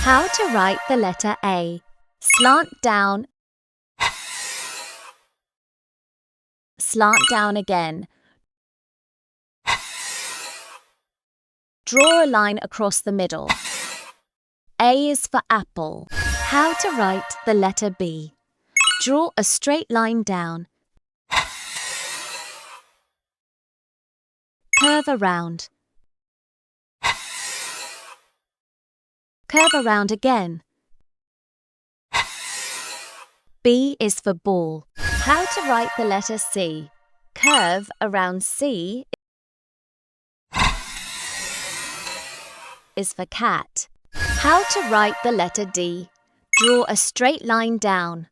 How to write the letter A. Slant down. Slant down again. Draw a line across the middle. A is for apple. How to write the letter B. Draw a straight line down. Curve around. Curve around again. B is for ball. How to write the letter C. Curve around C is for cat. How to write the letter D. Draw a straight line down.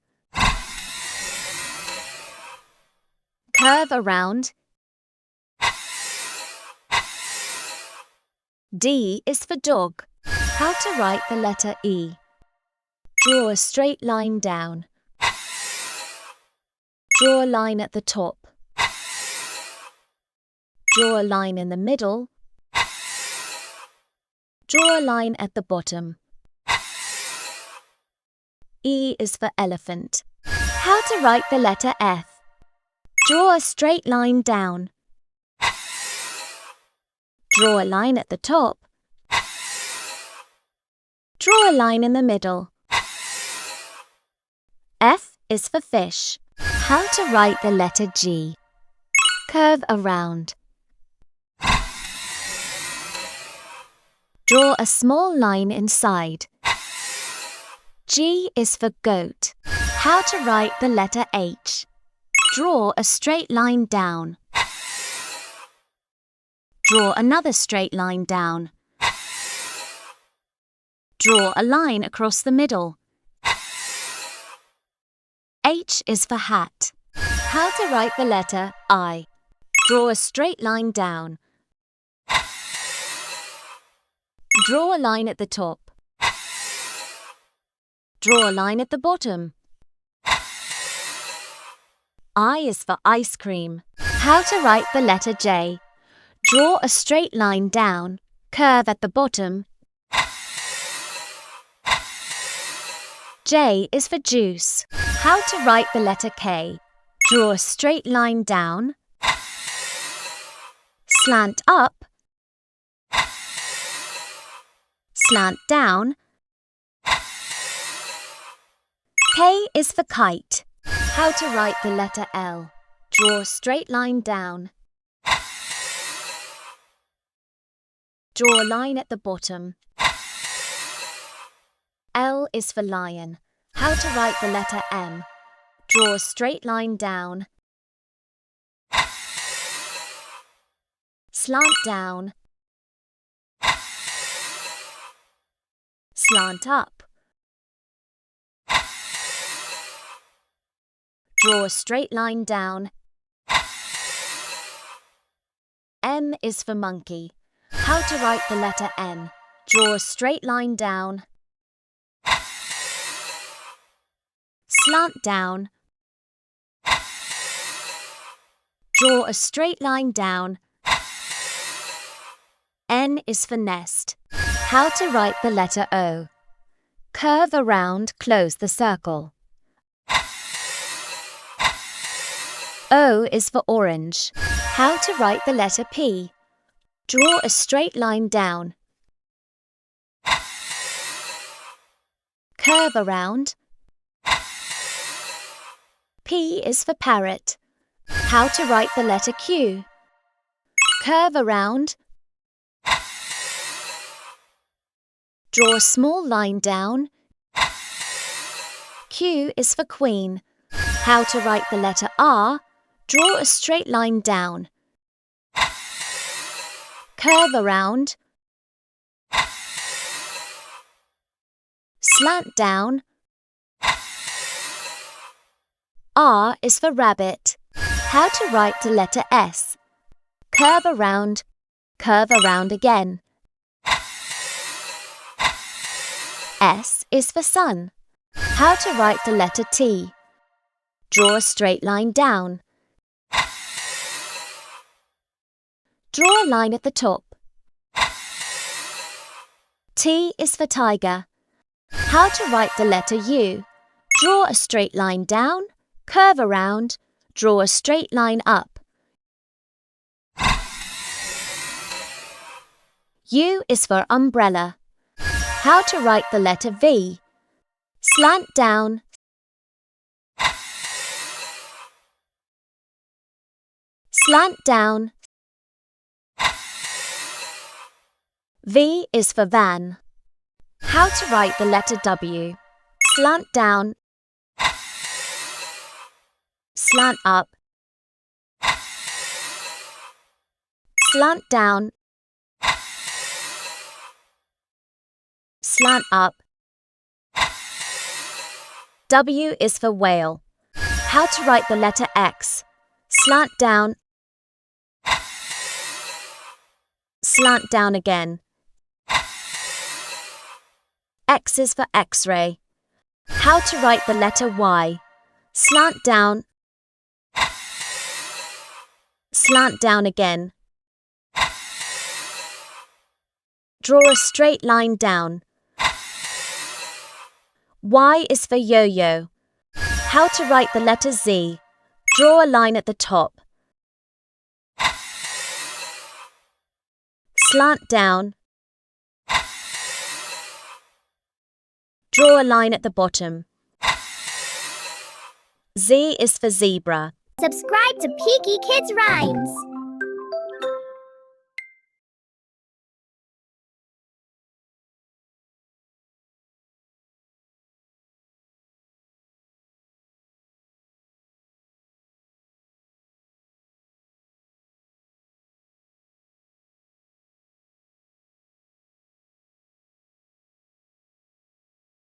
Curve around. D is for dog. How to write the letter E. Draw a straight line down. Draw a line at the top. Draw a line in the middle. Draw a line at the bottom. E is for elephant. How to write the letter F. Draw a straight line down. Draw a line at the top. Draw a line in the middle. F is for fish. How to write the letter G. Curve around. Draw a small line inside. G is for goat. How to write the letter H. Draw a straight line down. Draw another straight line down. Draw a line across the middle. H is for hat. How to write the letter I. Draw a straight line down. Draw a line at the top. Draw a line at the bottom. I is for ice cream. How to write the letter J. Draw a straight line down, curve at the bottom. J is for juice. How to write the letter K. Draw a straight line down, slant up, slant down. K is for kite. How to write the letter L. Draw a straight line down. Draw a line at the bottom. L is for lion. How to write the letter M. Draw a straight line down. Slant down. Slant up. Draw a straight line down. M is for monkey. How to write the letter N. Draw a straight line down. Slant down. Draw a straight line down. N is for nest. How to write the letter O. Curve around, close the circle. O is for orange. How to write the letter P. Draw a straight line down. Curve around. P is for parrot. How to write the letter Q. Curve around. Draw a small line down. Q is for queen. How to write the letter R. Draw a straight line down. Curve around. Slant down. R is for rabbit. How to write the letter S. Curve around again. S is for sun. How to write the letter T. Draw a straight line down. Draw a line at the top. T is for tiger. How to write the letter U. Draw a straight line down, curve around, draw a straight line up. U is for umbrella. How to write the letter V. Slant down, slant down. V is for van. How to write the letter W. Slant down, slant up, slant down, slant up. W is for whale. How to write the letter X. Slant down, slant down again. X is for X-ray. How to write the letter Y. Slant down, slant down again. Draw a straight line down. Y is for yo-yo. How to write the letter Z. Draw a line at the top. Slant down. Draw a line at the bottom. Z is for zebra. Subscribe to Peaky Kids Rhymes.